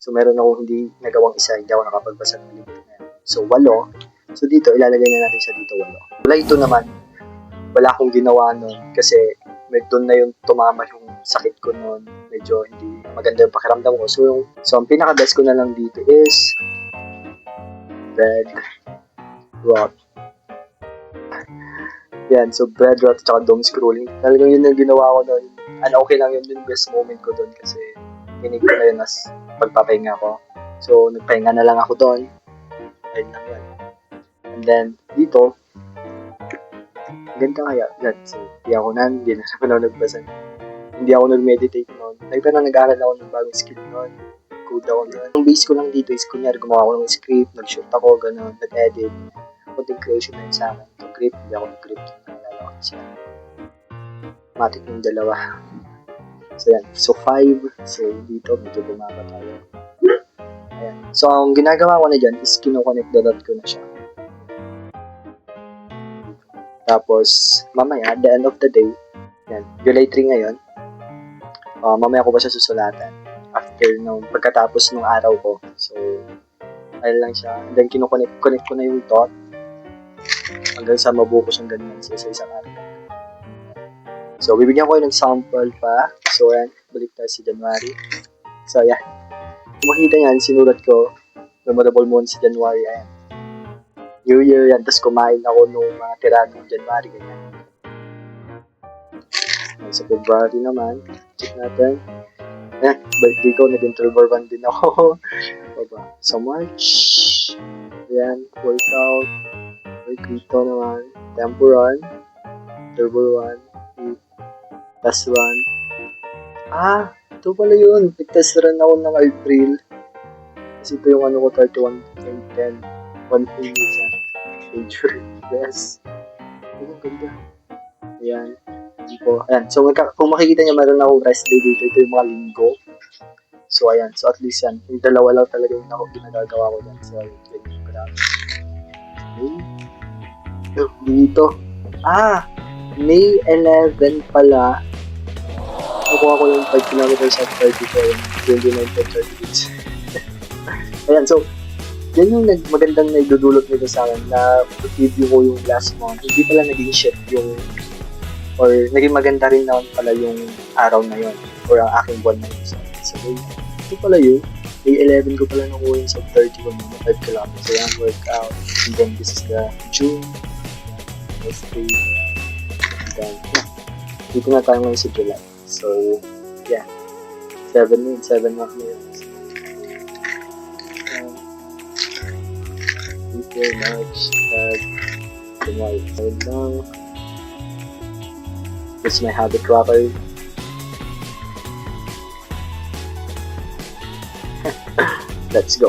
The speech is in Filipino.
So, meron ako hindi nagawang isa, hindi ako nakapagbasa ng libro na yan. So, 8. So, dito, ilalagay na natin siya dito, 8. Wala ito naman, wala akong ginawa nun kasi doon na yung tumama yung sakit ko nun. Medyo hindi maganda yung pakiramdam ko. So ang pinaka-best ko na lang dito is bread rot. Yan, so bread rot at doom scrolling. Talagang yun yung ginawa ko nun. Okay lang yun, yung best moment ko doon kasi tinig ko na yun as pagpapahinga ko. So nagpahinga na lang ako doon. Ayun lang yun. And then dito, ganda kaya. So, hindi ako hindi na naman ako nagbasa. Hindi ako nag-meditate noon. Pero nag-aaral ako ng bagong skill noon. Code ako noon. Ang base ko lang dito is, kunyari, gumawa ako ng script, nag-shoot ako, gano'n, nag-edit. Content creation na yun sa akin. Ito, script, hindi ako nag-script. Naalala ko siya. Matik yung 2. So, yan. So, 5. So, dito, medyo bumaba tayo. Ayan. So, ang ginagawa ko na dyan is kinoconnect the dot ko na siya. Tapos, mamaya, at the end of the day, yan, July 3 ngayon, mamaya ko pa siya susulatan after pagkatapos ng araw ko. So, ayun lang siya. And then, connect ko na yung dot hanggang sa mabuko siyang ganyan sa isang araw. So, bibigyan ko kayo ng sample pa. So, yan, balik tayo si January. So, yan. Kung makita niyan, sinulat ko, memorable month si January, ayan. New Year yan, tapos kumain ako nung mga tira ng January, ganyan. Sa February naman, check natin. Birthday ko, naging 12/1 din ako. Sa March, yan, workout, dito naman, temporan, 12/1, test run. Ito pala yun, nag-test run ako ng April. Kasi ito yung ko, 31.10, 1 minutes. Major. Yes. Ang ganda. Ayan. Ayan. So, kung makikita niyo, meron akong rest day dito. Ito yung mga linggo. So, ayan. So, at least yan. Yung 2 lang talaga yung ginagagawa ko dyan. So, ayan. Yung graph. Okay. Dito. May 11 pala. Nakuha ko yung 5 kilometers at 34. 29.30 minutes. Ayan. So, yan yung magandang naidudulot nito sa akin na review ko yung last month. Hindi pala naging shit yung or naging maganda rin naman pala yung araw na yun or ang aking buwan na yun. So, ito pala yun. May 11 ko pala nakuha yun sa 31 na 5 kilometers. So, yan, workout. And then, this is the June. Next day. And then, dito na tayo ngayon sa July. So, yeah. 7 month na yun. March, July, ayun lang. It's my habit tracker. Let's go.